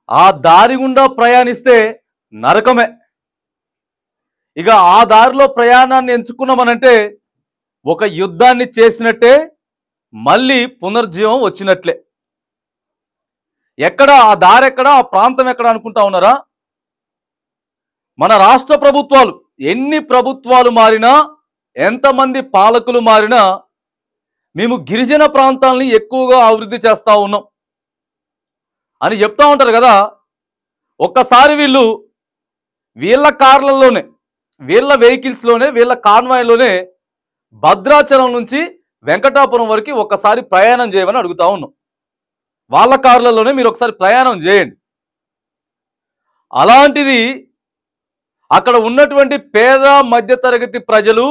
ఆ దారి గుండా ప్రయాణిస్తే నరకమే. ఇక ఆ దారిలో ప్రయాణాన్ని ఎంచుకున్నామనంటే ఒక యుద్ధాన్ని చేసినట్టే, మళ్ళీ పునర్జీవం వచ్చినట్లే. ఎక్కడ ఆ దారి, ఎక్కడ ఆ ప్రాంతం ఎక్కడ అనుకుంటా ఉన్నారా? మన రాష్ట్ర ప్రభుత్వాలు ఎన్ని ప్రభుత్వాలు మారినా, ఎంతమంది పాలకులు మారినా, మేము గిరిజన ప్రాంతాలని ఎక్కువగా అభివృద్ధి చేస్తూ ఉన్నాం అని చెప్తా ఉంటారు కదా. ఒక్కసారి వీళ్ళ కార్లలోనే, వీళ్ళ వెహికల్స్లోనే, వీళ్ళ కాన్వాయ్లోనే భద్రాచలం నుంచి వెంకటాపురం వరకు ఒక్కసారి ప్రయాణం చేయమని అడుగుతా ఉన్నాం. వాళ్ళ కార్లలోనే మీరు ఒకసారి ప్రయాణం చేయండి. అలాంటిది అక్కడ ఉన్నటువంటి పేద మధ్యతరగతి ప్రజలు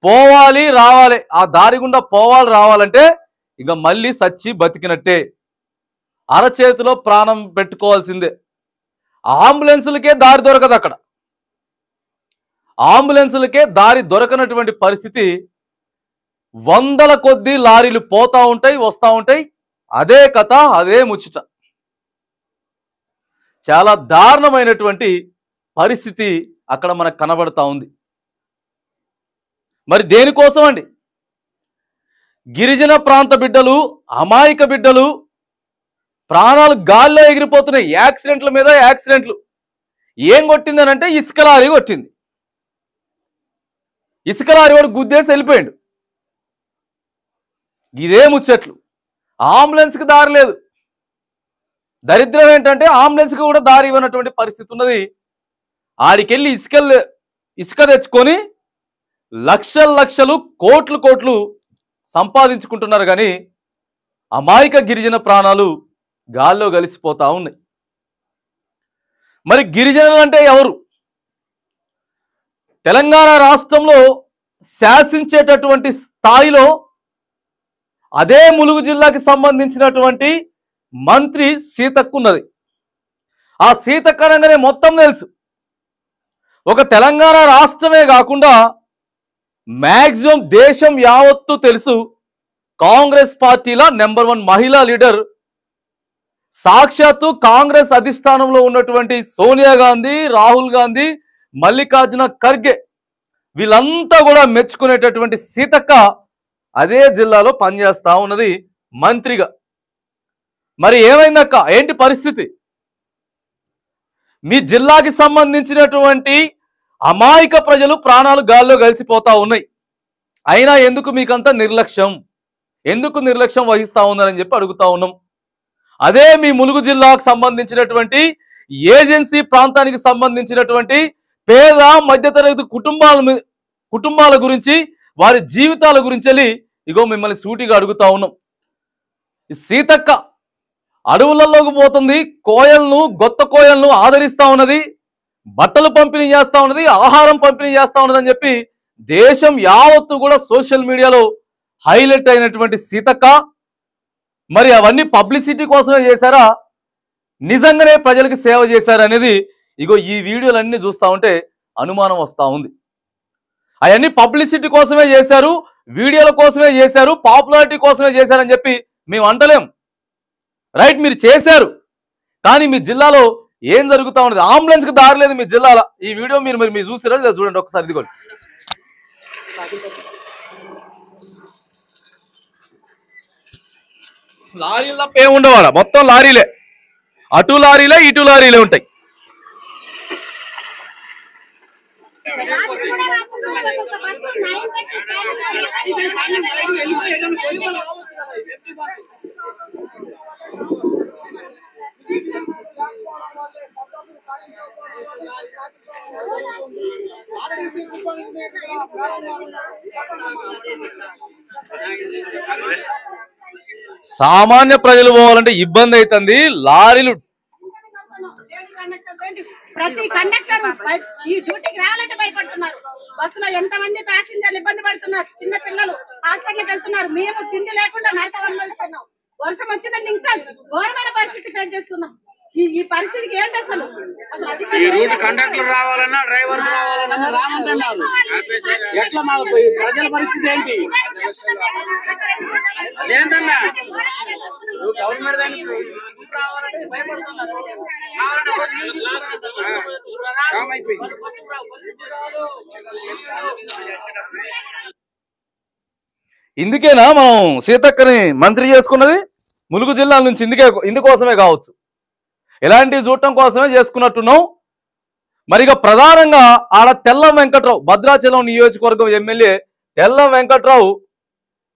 పోవాలి రావాలి, ఆ దారి గుండా పోవాలి రావాలంటే ఇక మళ్ళీ సచ్చి బతికినట్టే, అరచేతిలో ప్రాణం పెట్టుకోవాల్సిందే. అంబులెన్సులకే దారి దొరకదు అక్కడ. అంబులెన్సులకే దారి దొరకనటువంటి పరిస్థితి. వందల కొద్దీ లారీలు పోతా ఉంటాయి, వస్తూ ఉంటాయి. అదే కథ, అదే ముచ్చట. చాలా దారుణమైనటువంటి పరిస్థితి అక్కడ మనకు కనబడతా ఉంది. మరి దేనికోసం అండి? గిరిజన ప్రాంత బిడ్డలు, అమాయక బిడ్డలు ప్రాణాలు గాల్లో ఎగిరిపోతున్నాయి. యాక్సిడెంట్ల మీద యాక్సిడెంట్లు. ఏం కొట్టిందనంటే ఇసుక లారీ కొట్టింది. ఇసుక లారీ వాడు గుద్దేసి వెళ్ళిపోయాడు. ఇదే ముచ్చట్లు. అంబులెన్స్కి దారి లేదు. దరిద్రం ఏంటంటే అంబులెన్స్కి కూడా దారి ఇవ్వనటువంటి పరిస్థితి ఉన్నది. ఆడికెళ్ళి ఇసుక తెచ్చుకొని లక్షలు లక్షలు, కోట్లు కోట్లు సంపాదించుకుంటున్నారు. కానీ అమాయక గిరిజన ప్రాణాలు గాల్లో కలిసిపోతా ఉన్నాయి. మరి గిరిజనులు అంటే ఎవరు? తెలంగాణ రాష్ట్రంలో శాసించేటటువంటి స్థాయిలో అదే ములుగు జిల్లాకి సంబంధించినటువంటి మంత్రి సీతక్కున్నది. ఆ సీతక్క అనగానే మొత్తం తెలుసు. ఒక తెలంగాణ రాష్ట్రమే కాకుండా మ్యాక్సిమం దేశం యావత్తు తెలుసు. కాంగ్రెస్ పార్టీల నెంబర్ 1 మహిళా లీడర్, సాక్షాత్తు కాంగ్రెస్ అధిష్టానంలో ఉన్నటువంటి సోనియా గాంధీ, రాహుల్ గాంధీ, మల్లికార్జున ఖర్గే వీళ్ళంతా కూడా మెచ్చుకునేటటువంటి సీతక్క అదే జిల్లాలో పనిచేస్తా ఉన్నది మంత్రిగా. మరి ఏమైందక్క? ఏంటి పరిస్థితి? మీ జిల్లాకి సంబంధించినటువంటి అమాయక ప్రజలు ప్రాణాలు గాల్లో కలిసిపోతా ఉన్నాయి. అయినా ఎందుకు మీకంతా నిర్లక్ష్యం? ఎందుకు నిర్లక్ష్యం వహిస్తా ఉందని చెప్పి అడుగుతా ఉన్నాం. అదే మీ ములుగు జిల్లాకు సంబంధించినటువంటి ఏజెన్సీ ప్రాంతానికి సంబంధించినటువంటి పేద మధ్యతరగతి కుటుంబాల గురించి, వారి జీవితాల గురించి ఇగో మిమ్మల్ని సూటిగా అడుగుతా ఉన్నాం. ఈ సీతక్క అడవులలోకి పోతుంది, కొత్త కోయలను ఆదరిస్తా ఉన్నది, బట్టలు పంపిణీ చేస్తా ఉన్నది, ఆహారం పంపిణీ చేస్తా ఉన్నది అని చెప్పి దేశం యావత్తు కూడా సోషల్ మీడియాలో హైలైట్ అయినటువంటి సీతక్క మరి అవన్నీ పబ్లిసిటీ కోసమే చేశారా, నిజంగానే ప్రజలకు సేవ చేశారనేది ఇగో ఈ వీడియోలన్నీ చూస్తూ ఉంటే అనుమానం వస్తూ ఉంది. అవన్నీ పబ్లిసిటీ కోసమే చేశారు, వీడియోల కోసమే చేశారు, పాపులారిటీ కోసమే చేశారని చెప్పి మేము అంటలేం. రైట్, మీరు చేశారు. కానీ మీ జిల్లాలో ఏం జరుగుతూ ఉన్నది? అంబులెన్స్కి దారి లేదు మీ జిల్లాలో. ఈ వీడియో మీరు చూసారా? లేదా చూడండి ఒకసారి. ఇదిగోండి, లారీలు తప్ప ఏముండవాడ, మొత్తం లారీలే. అటు లారీలే, ఇటు లారీలే ఉంటాయి. సామాన్య ప్రజలు పోవాలంటే ఇబ్బంది అవుతుంది. లారీలు ప్రతి కండక్టర్ ఈ డ్యూటీకి రావాలంటే భయపడుతున్నారు. బస్సులో ఎంతమంది ప్యాసింజర్లు ఇబ్బంది పడుతున్నారు. చిన్న పిల్లలు హాస్పిటల్కి వెళ్తున్నారు. మేము తిండి లేకుండా నరక అనుభవిస్తున్నాం. వర్షం వచ్చిందంటే ఇంకా ఘోరమైన పరిస్థితి ఫేస్ చేస్తున్నాం. ఈ పరిస్థితికి ఏంటి అసలు ఈ రూట్ కండక్టర్ రావాలన్నా డ్రైవర్ రావాలన్నా రామంటున్నారు. ఎట్లా మా ప్రజల పరిస్థితి ఏంటి? ఏంటన్నా గవర్నమెంట్ దానికి రావాలంటే భయపడుతున్నారు. ఇందుకేనా మనం సీతక్కని మంత్రి చేసుకున్నది? ములుగు జిల్లా నుంచి ఇందుకోసమే కావచ్చు, ఇలాంటివి చూడటం కోసమే చేసుకున్నట్టున్నాం. మరిగా ప్రధానంగా ఆడ తెల్లం వెంకట్రావు, భద్రాచలం నియోజకవర్గం ఎమ్మెల్యే తెల్లం వెంకట్రావు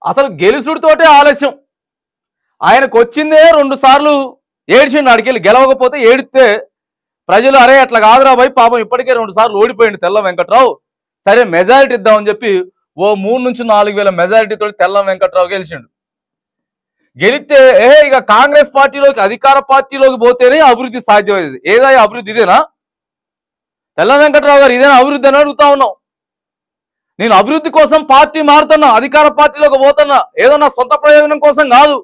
అసలు గెలుసుడితోటే ఆలస్యం. ఆయనకు వచ్చిందే 2 సార్లు ఏడ్చిండు. ఆడికెళ్ళి గెలవకపోతే ఏడితే ప్రజలు అరే అట్లా కాదురా భయ్, పాపం ఇప్పటికే 2 సార్లు ఓడిపోయిండు తెల్లం వెంకట్రావు, సరే మెజారిటీ ఇద్దామని చెప్పి ఓ 3 నుంచి 4 వేల మెజారిటీతో తెల్లం వెంకట్రావు గెలిచిండు. గెలిస్తే ఇక కాంగ్రెస్ పార్టీలోకి, అధికార పార్టీలోకి పోతేనే అభివృద్ధి సాధ్యమైంది. ఏదా అభివృద్ధి? ఇదేనా తెల్లం వెంకట్రావు గారు? ఇదేనా అభివృద్ధి అని అడుగుతా ఉన్నాం. నేను అభివృద్ధి కోసం పార్టీ మారుతున్నా, అధికార పార్టీలోకి పోతున్నా, ఏదో నా సొంత ప్రయోజనం కోసం కాదు.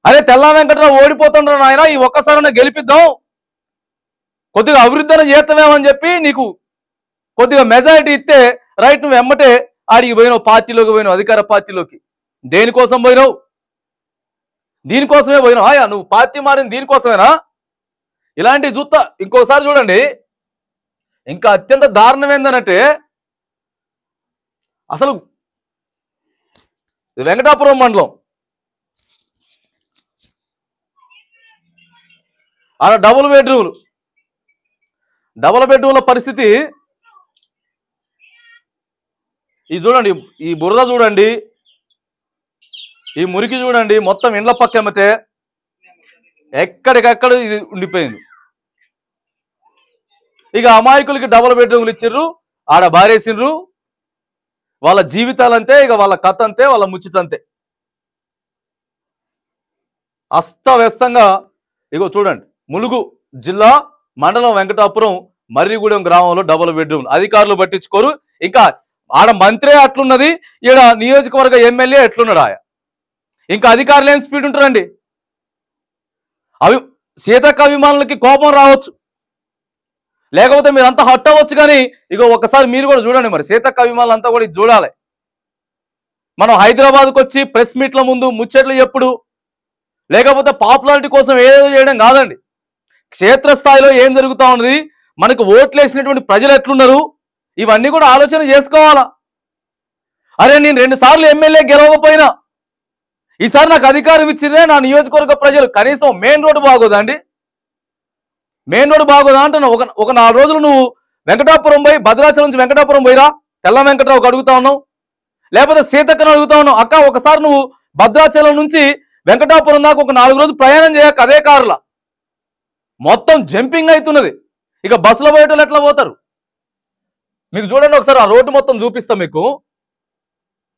అదే తెల్లం వెంకట్రావు ఓడిపోతుండ్రు నాయన, ఈ ఒక్కసారి గెలిపిద్దాం, కొద్దిగా అభివృద్ధి చేస్తామేమని చెప్పి నీకు కొద్దిగా మెజారిటీ ఇస్తే రైట్, నువ్వు ఎమ్మటే ఆడికి పోయినావు, పార్టీలోకి పోయినావు, అధికార పార్టీలోకి. దేనికోసం పోయినావు? దీనికోసమే పోయినావు. నువ్వు పార్టీ మారింది దీనికోసమేనా? ఇలాంటివి చూస్తా. ఇంకోసారి చూడండి, ఇంకా అత్యంత దారుణం ఏందనంటే అసలు వెంకటాపురం మండలం ఆడ డబుల్ బెడ్రూమ్ల పరిస్థితి ఇది చూడండి. ఈ బురద చూడండి, ఈ మురికి చూడండి, మొత్తం ఇండ్ల పక్కమతే ఎక్కడికక్కడ ఇది ఉండిపోయింది. ఇక అమాయకులకి డబుల్ బెడ్రూమ్లు ఇచ్చిర్రు, ఆడ బారేసిండ్రు, వాళ్ళ జీవితాలంతే, ఇక వాళ్ళ కథ అంతే, వాళ్ళ ముచ్చితంతే. అస్తవ్యస్తంగా ఇగో చూడండి, ములుగు జిల్లా మండలం వెంకటాపురం మర్రిగూడెం గ్రామంలో డబుల్ బెడ్రూమ్లు. అధికారులు పట్టించుకోరు. ఇంకా ఆడ మంత్రే అట్లున్నది, ఈడ నియోజకవర్గ ఎమ్మెల్యే ఎట్లున్నాడు ఇంకా అధికారులు ఏం స్పీడ్ ఉంటారండి? సీతక్క అభిమానులకి కోపం రావచ్చు, లేకపోతే మీరు అంతా హట్ అవ్వచ్చు, కానీ ఇగో ఒకసారి మీరు కూడా చూడండి. మరి సీతక్క అభిమానులు అంతా కూడా ఇది చూడాలి. మనం హైదరాబాద్కి వచ్చి ప్రెస్ మీట్ల ముందు ముచ్చట్లు ఎప్పుడు, లేకపోతే పాపులారిటీ కోసం ఏదో చేయడం కాదండి. క్షేత్రస్థాయిలో ఏం జరుగుతూ ఉన్నది, మనకు ఓట్లు వేసినటువంటి ప్రజలు ఎట్లున్నారు, ఇవన్నీ కూడా ఆలోచన చేసుకోవాలా. అరే నేను 2 సార్లు ఎమ్మెల్యే గెలవకపోయినా ఈసారి నాకు అధికారం ఇచ్చిందే నా నియోజకవర్గ ప్రజలు, కనీసం మెయిన్ రోడ్డు బాగోదా అండి? మెయిన్ రోడ్డు బాగోదా అంటున్నా. ఒక 4 రోజులు నువ్వు వెంకటాపురం పోయి, భద్రాచలం నుంచి వెంకటాపురం పోయిరా, తెల్లం వెంకట్రావుకి అడుగుతా ఉన్నావు, లేకపోతే సీతక్కను అడుగుతా ఉన్నావు. అక్క ఒకసారి నువ్వు భద్రాచలం నుంచి వెంకటాపురం దాకా ఒక 4 రోజులు ప్రయాణం చేయక అదే కారులా మొత్తం జంపింగ్ అవుతున్నది. ఇక బస్సులో పోయేటోళ్ళు ఎట్లా పోతారు? మీకు చూడండి ఒకసారి ఆ రోడ్డు మొత్తం చూపిస్తా,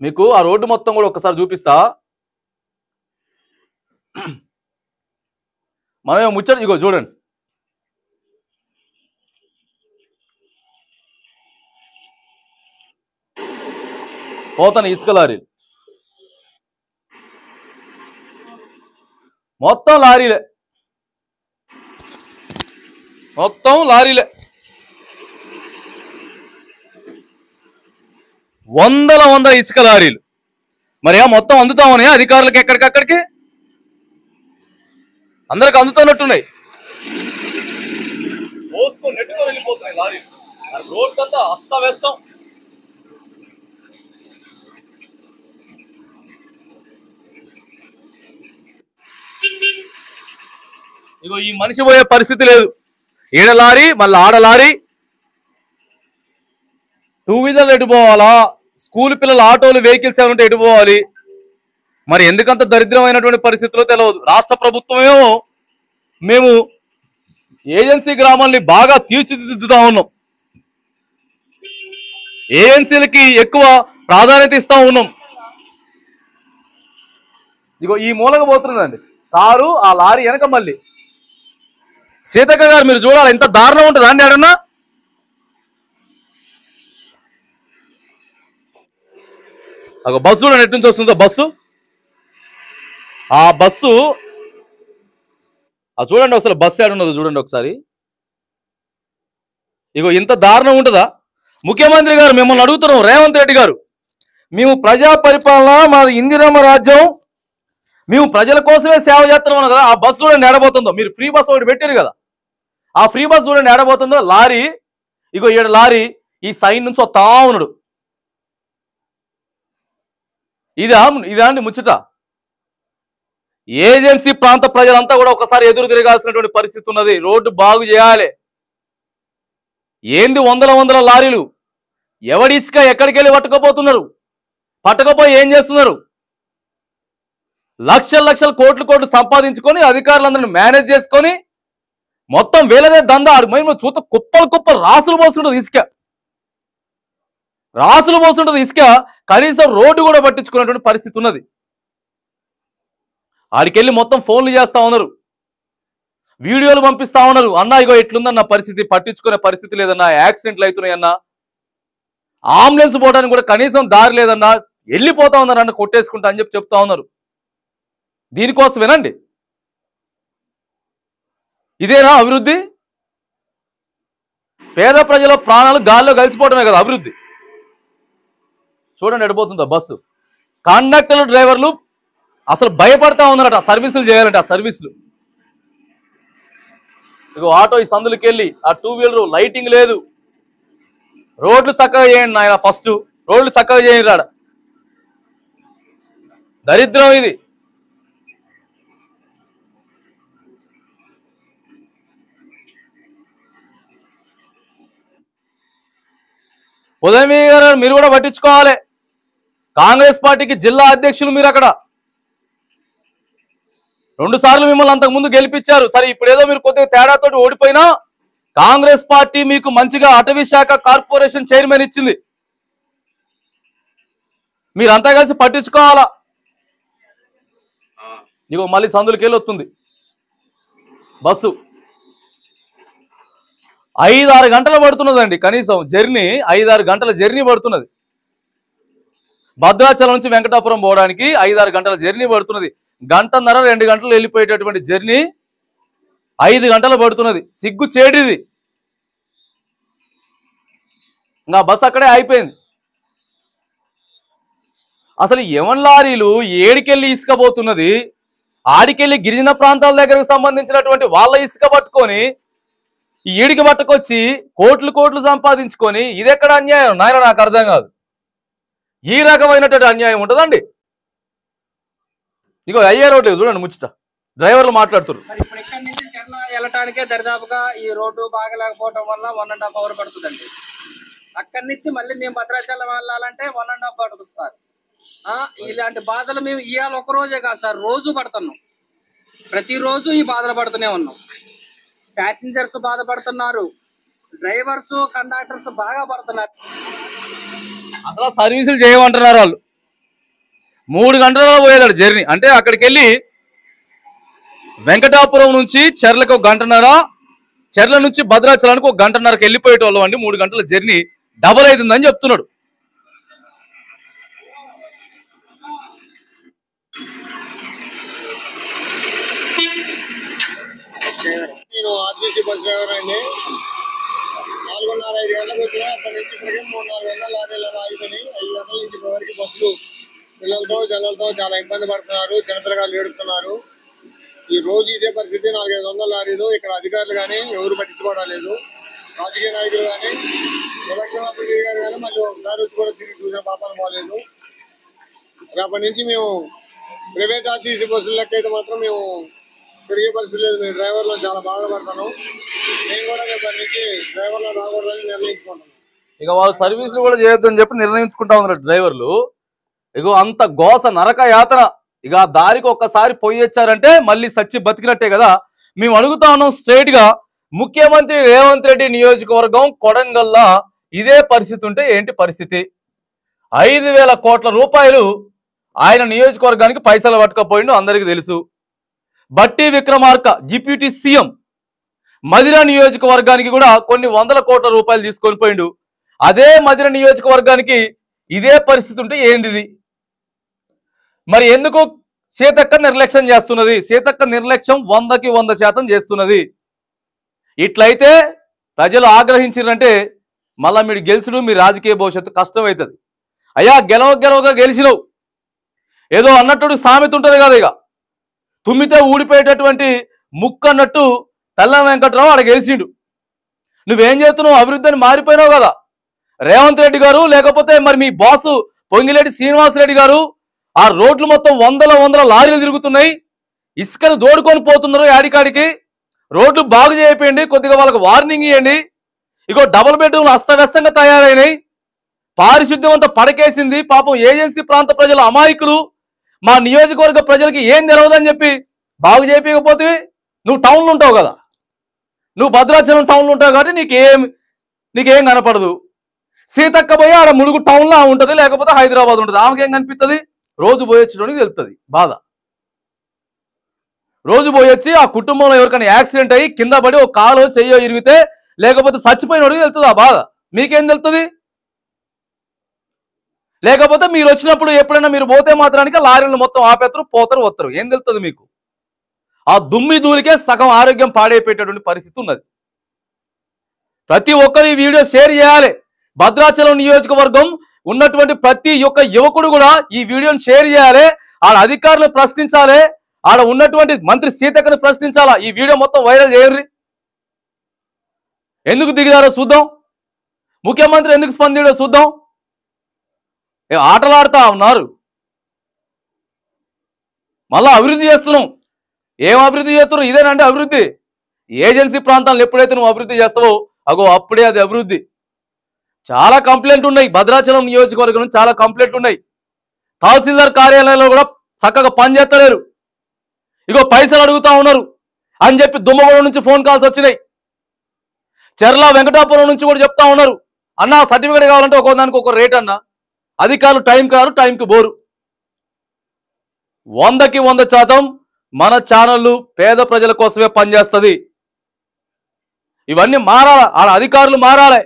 మీకు ఆ రోడ్డు మొత్తం కూడా ఒకసారి చూపిస్తా. మనం ముచ్చట ఇగో చూడండి, పోతాను ఇసుక లారీలు, మొత్తం లారీలే, వందల ఇసుక లారీలు. మరి మొత్తం అందుతామని అధికారులకి ఎక్కడికక్కడికి అందరికి అందుతున్నట్టున్నాయి. పోసుకొని నెట్టుకొని వెళ్ళిపోతున్నాయి లారీలు. రోడ్ అంతా అస్తవ్యస్తం. ఇగో ఈ మనిషి పోయే పరిస్థితి లేదు. ఈడ లారీ, మళ్ళీ ఆడ లారీ. 2 వీలర్లు ఎటు పోవాలా, స్కూల్ పిల్లలు ఆటోలు వెహికల్స్ ఏమంటే ఎటు పోవాలి? మరి ఎందుకంత దరిద్రమైనటువంటి పరిస్థితుల్లో తెలియదు. రాష్ట్ర ప్రభుత్వమేమో మేము ఏజెన్సీ గ్రామాల్ని బాగా తీర్చిదిద్దుతా ఉన్నాం, ఏజెన్సీలకి ఎక్కువ ప్రాధాన్యత ఇస్తా ఉన్నాం. ఇగో ఈ మూలక పోతుందండి కారు, ఆ లారీ వెనక మళ్ళీ. సీతక్క గారు మీరు చూడాలి, ఎంత దారుణం ఉంటుంది అండి. ఆడన్నా ఒక బస్సు చూడండి ఎటు నుంచి వస్తుందో బస్సు. ఆ బస్సు అది చూడండి అసలు బస్సు యాడ్ ఉన్నది చూడండి ఒకసారి. ఇగో ఇంత దారుణం ఉంటుందా? ముఖ్యమంత్రి గారు మిమ్మల్ని అడుగుతున్నాం, రేవంత్ రెడ్డి గారు, మేము ప్రజా పరిపాలన, మాది ఇందిరమ్మ రాజ్యం, మేము ప్రజల కోసమే సేవ చేస్తున్నాం కదా. ఆ బస్సు చూడండి ఏడబోతుందో. మీరు ఫ్రీ బస్ ఒకటి పెట్టారు కదా, ఆ ఫ్రీ బస్ చూడండి ఏడబోతుందో. లారీ, ఇగో ఈడ లారీ ఈ సైడ్ నుంచి వస్తా ఉన్నాడు. ఇదా అండి ముచ్చట? ఏజెన్సీ ప్రాంత ప్రజలంతా కూడా ఒకసారి ఎదురు తిరగాల్సినటువంటి పరిస్థితి ఉన్నది. రోడ్డు బాగు చేయాలి. ఏంది వందల లారీలు? ఎవడి ఇసుక ఎక్కడికి వెళ్ళి పట్టుకపోతున్నారు? పట్టుకపోయి ఏం చేస్తున్నారు? లక్షల కోట్లు సంపాదించుకొని అధికారులందరినీ మేనేజ్ చేసుకొని మొత్తం వేలదే దందా. మేము చూత కుప్పలు రాసులు పోస్తుంటుంది ఇసుక, రాసులు పోస్తుంటుంది ఇసుక. కనీసం రోడ్డు కూడా పట్టించుకున్నటువంటి పరిస్థితి ఉన్నది. ఆడికెళ్ళి మొత్తం ఫోన్లు చేస్తా ఉన్నారు, వీడియోలు పంపిస్తా ఉన్నారు. అన్నా ఇగో ఎట్లుందన్న పరిస్థితి, పట్టించుకునే పరిస్థితి లేదన్నా, యాక్సిడెంట్లు అవుతున్నాయన్నా, అంబులెన్స్ పోవడానికి కూడా కనీసం దారి లేదన్నా, వెళ్ళిపోతా ఉన్నారన్న కొట్టేసుకుంటా అని చెప్తా ఉన్నారు. దీనికోసమేనండి? ఇదేనా అభివృద్ధి? పేద ప్రజల ప్రాణాలు గాల్లో కలిసిపోవడమే కదా అభివృద్ధి. చూడండి ఎడిపోతుందా బస్సు. కండక్టర్లు, డ్రైవర్లు అసలు భయపడతా ఉన్నారట సర్వీసులు చేయాలంటే. ఆ సర్వీసులు ఇగో ఆటో ఈ సందులకి వెళ్ళి, ఆ టూ వీలర్ లైటింగ్ లేదు. రోడ్లు చక్కగా చేయండి నాయన, ఫస్ట్ రోడ్లు చక్కగా చేయండి రాడ. దరిద్రం ఇది. ఉదయమి గారు మీరు కూడా పట్టించుకోవాలి. కాంగ్రెస్ పార్టీకి జిల్లా అధ్యక్షులు మీరు. అక్కడ 2 సార్లు మిమ్మల్ని అంతకుముందు గెలిపించారు. సరే ఇప్పుడు ఏదో మీరు కొద్దిగా తేడాతోటి ఓడిపోయినా కాంగ్రెస్ పార్టీ మీకు మంచిగా అటవీ శాఖ కార్పొరేషన్ చైర్మన్ ఇచ్చింది. మీరంతా కలిసి పట్టించుకోవాలా. ఇగో మళ్ళీ సందులకి వెళ్ళి వస్తుంది బస్సు. 5-6 గంటలు పడుతున్నదండి కనీసం జర్నీ. 5-6 గంటల జర్నీ పడుతున్నది. భద్రాచలం నుంచి వెంకటాపురం పోవడానికి 5-6 గంటల జర్నీ పడుతున్నది. 1.5-2 గంటలు వెళ్ళిపోయేటటువంటి జర్నీ 5 గంటలు పడుతున్నది. సిగ్గు చేడిది. ఇంకా బస్సు అక్కడే అయిపోయింది. అసలు ఎవన్ లారీలు ఏడికెళ్ళి ఇసుక పోతున్నది? ఆడికెళ్ళి గిరిజన ప్రాంతాల దగ్గరకు సంబంధించినటువంటి వాళ్ళ ఇసుక పట్టుకొని ఈ ఏడికి పట్టుకొచ్చి కోట్లు సంపాదించుకొని, ఇది ఎక్కడ అన్యాయం నాయన? నాకు అర్థం కాదు. ఈ రకమైనటువంటి అన్యాయం ఉంటుందండి. ఇగో అయ్యే రోడ్లు చూడండి ముచ్చట, డ్రైవర్లు మాట్లాడుతున్నారు. మరి ఇప్పుడు ఇక్కడ నుంచి చెన్న వెళ్ళటానికే దరిదాపుగా ఈ రోడ్డు బాగలేకపోవడం వల్ల 1.5 అవర్ పడుతుందండి. అక్కడి నుంచి మళ్ళీ మేము భద్రాచలం వెళ్ళాలంటే 1.5 పడుతుంది సార్. ఇలాంటి బాధలు మేము ఇవాళ ఒక రోజే కాదు సార్, రోజు పడుతున్నాం. ప్రతిరోజు ఈ బాధలు పడుతూనే ఉన్నాం. ప్యాసింజర్స్ బాధపడుతున్నారు, డ్రైవర్స్, కండక్టర్స్ బాగా పడుతున్నారు. అసలు సర్వీసులు చేయమంటున్నారు వాళ్ళు. 3 గంటలలో పోయేదాడు జర్నీ. అంటే అక్కడికి వెళ్ళి వెంకటాపురం నుంచి చెర్లకు 1 గంటన్నర, చెర్ల నుంచి భద్రాచలానికి 1 గంటన్నరకు వెళ్ళిపోయేటోళ్ళం అండి. 3 గంటల జర్నీ డబల్ అవుతుందని చెప్తున్నాడు. నేను ఆర్టీసీ బస్ డ్రైవర్ అండి. 4:30-5 గంటలకు వచ్చినా అక్కడి నుంచి ఇప్పటికే 3-4 గంటల లారీలు ఆగిపోయి 5 గంటల నుంచి ఇప్పటివరకు బస్సులు పిల్లలతో జనాలతో చాలా ఇబ్బంది పడుతున్నారు. చిన్నపిల్లగాళ్ళు ఏడుస్తున్నారు. ఈ రోజు ఇదే పరిస్థితి. 400-500 లారీలు. ఇక్కడ అధికారులు కానీ ఎవరు పట్టించుకోవడం లేదు. రాజకీయ నాయకులు కానీ ఎలక్షన్ అప్పుడు తిరిగారు కానీ మళ్ళీ ఒకసారి వచ్చి కూడా తిరిగి చూసిన పాపాలు పోలేదు. రేపటి నుంచి మేము ప్రైవేట్ ఆర్టీసీ బస్సుల లెక్క అయితే మాత్రం మేము తిరిగే పరిస్థితి లేదు. మేము డ్రైవర్లో చాలా బాధపడతాను. నేను కూడా రేపటి నుంచి డ్రైవర్లో రాకూడదని నిర్ణయించుకుంటాను. ఇక వాళ్ళు సర్వీసులు కూడా చేయొద్దని చెప్పి నిర్ణయించుకుంటా ఉన్నారు డ్రైవర్లు. ఇగో అంత గోస నరక యాతన. ఇక ఆ దారికి ఒక్కసారి పోయొచ్చారంటే మళ్ళీ సచ్చి బతికినట్టే కదా. మేము అడుగుతా ఉన్నాం స్ట్రైట్ గా, ముఖ్యమంత్రి రేవంత్ రెడ్డి నియోజకవర్గం కొడంగల్లా ఇదే పరిస్థితి ఉంటే ఏంటి పరిస్థితి? 5,000 కోట్ల రూపాయలు ఆయన నియోజకవర్గానికి పైసలు పట్టుకపోయిండు, అందరికీ తెలుసు. బట్టి విక్రమార్క డిప్యూటీ సీఎం మదిర నియోజకవర్గానికి కూడా కొన్ని 100 కోట్ల రూపాయలు తీసుకొని పోయిండు. అదే మదిర నియోజకవర్గానికి ఇదే పరిస్థితి ఉంటే ఏంది? మరి ఎందుకు సీతక్క నిర్లక్ష్యం చేస్తున్నది. సీతక్క నిర్లక్ష్యం 100కి 100% చేస్తున్నది. ఇట్లయితే ప్రజలు ఆగ్రహించారంటే మళ్ళా మీరు గెలిచడు మీ రాజకీయ భవిష్యత్తు కష్టమవుతుంది. అయ్యా గెలవగా గెలిచినవు ఏదో అన్నట్టు సామెత ఉంటుంది కదా, ఇక తుమ్మితే ఊడిపోయేటటువంటి ముక్కు అన్నట్టు తెల్లం వెంకట్రావు ఆడ గెలిచిండు. నువ్వేం చేస్తున్నావు? అభివృద్ధి అని మారిపోయినావు కదా. రేవంత్ రెడ్డి గారు లేకపోతే మరి మీ బాసు పొంగిరెడ్డి శ్రీనివాసరెడ్డి గారు ఆ రోడ్లు మొత్తం వందల లారీలు తిరుగుతున్నాయి, ఇసుకను దోడుకొని పోతున్నారు యాడికాడికి. రోడ్లు బాగు చేయకండి, కొద్దిగా వాళ్ళకి వార్నింగ్ ఇవ్వండి. ఇగో డబుల్ బెడ్రూమ్లు అస్తవ్యస్తంగా తయారైనాయి, పారిశుద్ధ్యం అంతా పడకేసింది. పాపం ఏజెన్సీ ప్రాంత ప్రజల అమాయకులు, మా నియోజకవర్గ ప్రజలకి ఏం తెలవదని చెప్పి బాగు చేయకపోతే నువ్వు టౌన్లో ఉంటావు కదా, నువ్వు భద్రాచలం టౌన్లో ఉంటావు కాబట్టి నీకేం కనపడదు. సీతక్క పోయి ఆడ ములుగు టౌన్లో ఉంటుంది, లేకపోతే హైదరాబాద్ ఉంటుంది, ఆమెకేం కనిపిస్తుంది? రోజు పోయొచ్చడానికి వెళ్తుంది బాధ. రోజు పోయొచ్చి ఆ కుటుంబంలో ఎవరికైనా యాక్సిడెంట్ అయ్యి కింద పడి ఒక కాలు చెయ్యో ఇరిగితే లేకపోతే చచ్చిపోయినోడికి వెళ్తుంది ఆ బాధ. మీకేం తెలుస్తుంది? లేకపోతే మీరు వచ్చినప్పుడు ఎప్పుడైనా మీరు పోతే మాత్రానికి లారీలు మొత్తం ఆపేస్తారు, పోతారు, వస్తారు, ఏం తెలుస్తుంది మీకు? ఆ దుమ్మి ధూళికే సగం ఆరోగ్యం పాడైపోయేటటువంటి పరిస్థితి ఉన్నది. ప్రతి ఒక్కరు ఈ వీడియో షేర్ చేయాలి. భద్రాచలం నియోజకవర్గం ఉన్నటువంటి ప్రతి ఒక్క యువకుడు కూడా ఈ వీడియోని షేర్ చేయాలి. ఆడ అధికారులు ప్రశ్నించాలి, ఆడ ఉన్నటువంటి మంత్రి సీతక్కని ప్రశ్నించాలా. ఈ వీడియో మొత్తం వైరల్ చేయర్రి. ఎందుకు దిగిదారో చూద్దాం, ముఖ్యమంత్రి ఎందుకు స్పందించాడో చూద్దాం. ఆటలాడుతా ఉన్నారు, మళ్ళా అభివృద్ధి చేస్తున్నాం. ఏం అభివృద్ధి చేస్తున్నావు? ఇదేనంటే అభివృద్ధి. ఏజెన్సీ ప్రాంతాలను ఎప్పుడైతే నువ్వు అభివృద్ధి చేస్తావో అగో అప్పుడే అది అభివృద్ధి. చాలా కంప్లైంట్లు ఉన్నాయి, భద్రాచలం నియోజకవర్గం నుంచి చాలా కంప్లైంట్లు ఉన్నాయి. తహసీల్దార్ కార్యాలయంలో కూడా చక్కగా పనిచేస్తలేరు. ఇగో పైసలు అడుగుతా ఉన్నారు అని చెప్పి దుమ్మగూడ నుంచి ఫోన్ కాల్స్ వచ్చినాయి. చెర్ల వెంకటాపురం నుంచి కూడా చెప్తా ఉన్నారు, అన్న సర్టిఫికేట్ కావాలంటే ఒక్కోదానికి ఒక రేట్ అన్న. అధికారులు టైంకి రారు, టైంకి బోరు. 100కి 100% మన ఛానళ్ళు పేద ప్రజల కోసమే పనిచేస్తుంది. ఇవన్నీ మారాలి, ఆడ అధికారులు మారాలి,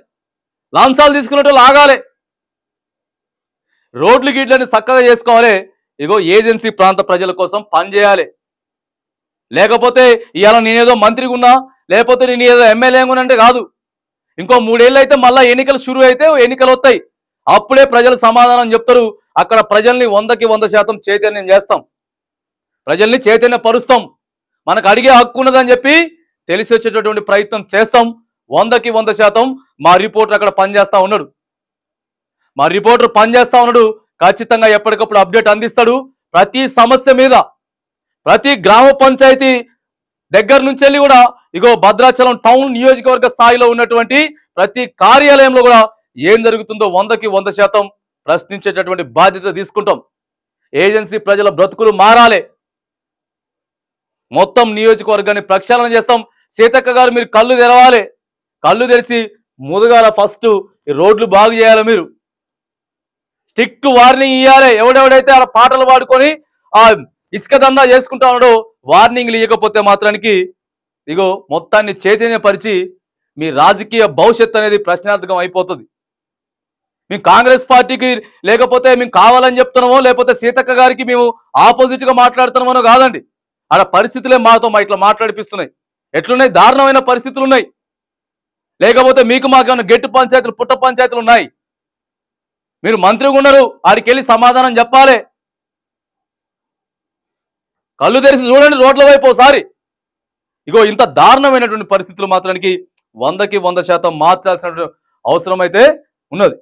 లాంఛాలు తీసుకున్నట్టు ఆగాలి, రోడ్లు గిడ్లని చక్కగా చేసుకోవాలి. ఇగో ఏజెన్సీ ప్రాంత ప్రజల కోసం పనిచేయాలి. లేకపోతే ఇవాళ నేనేదో మంత్రిగా ఉన్నా, లేకపోతే నేను ఏదో ఎమ్మెల్యే అంటే కాదు. ఇంకో 3 ఏళ్ళు అయితే మళ్ళీ ఎన్నికలు షురు అయితే ఎన్నికలు వస్తాయి, అప్పుడే ప్రజలు సమాధానం చెప్తారు. అక్కడ ప్రజల్ని 100కి 100% చైతన్యం చేస్తాం, ప్రజల్ని చైతన్యపరుస్తాం. మనకు అడిగే హక్కు ఉన్నదని చెప్పి తెలిసి వచ్చేటటువంటి ప్రయత్నం చేస్తాం. 100కి 100% మా రిపోర్టర్ అక్కడ పనిచేస్తా ఉన్నాడు. మా రిపోర్టర్ పనిచేస్తా ఉన్నాడు, ఖచ్చితంగా ఎప్పటికప్పుడు అప్డేట్ అందిస్తాడు. ప్రతి సమస్య మీద, ప్రతి గ్రామ పంచాయతీ దగ్గర నుంచి వెళ్ళి కూడా ఇగో భద్రాచలం టౌన్ నియోజకవర్గ స్థాయిలో ఉన్నటువంటి ప్రతి కార్యాలయంలో కూడా ఏం జరుగుతుందో 100కి 100% ప్రశ్నించేటటువంటి బాధ్యత తీసుకుంటాం. ఏజెన్సీ ప్రజల బ్రతుకులు మారాలి, మొత్తం నియోజకవర్గాన్ని ప్రక్షాళన చేస్తాం. సీతక్క గారు మీరు కళ్ళు తెరవాలి, కళ్ళు తెరిచి ముదుగాల ఫస్ట్ ఈ రోడ్లు బాగు చేయాలి. మీరు స్ట్రిక్ట్ వార్నింగ్ ఇవ్వాలి. ఎవడెవడైతే ఆ పాటలు పాడుకొని ఆ ఇసుక దందా చేసుకుంటా ఉన్నాడో వార్నింగ్లు ఇవ్వకపోతే మాత్రానికి ఇగో మొత్తాన్ని చైతన్యపరిచి మీ రాజకీయ భవిష్యత్తు అనేది ప్రశ్నార్థకం అయిపోతుంది. మేము కాంగ్రెస్ పార్టీకి లేకపోతే మేము కావాలని చెప్తున్నామో, లేకపోతే సీతక్క గారికి మేము ఆపోజిట్ గా మాట్లాడుతున్నామో కాదండి. ఆడ పరిస్థితులే మాతో ఇట్లా మాట్లాడిపిస్తున్నాయి. ఎట్లున్నాయి? దారుణమైన పరిస్థితులు ఉన్నాయి. లేకపోతే మీకు మాకేమైనా గెట్టు పంచాయతీలు, పుట్ట పంచాయతీలు ఉన్నాయి. మీరు మంత్రిగా ఉన్నారు, ఆడికి వెళ్ళి సమాధానం చెప్పాలి. కళ్ళు తెరిచి చూడండి రోడ్ల వైపు ఒకసారి. ఇగో ఇంత దారుణమైనటువంటి పరిస్థితులు మాత్రానికి 100కి 100% మార్చాల్సిన అవసరం అయితే ఉన్నది.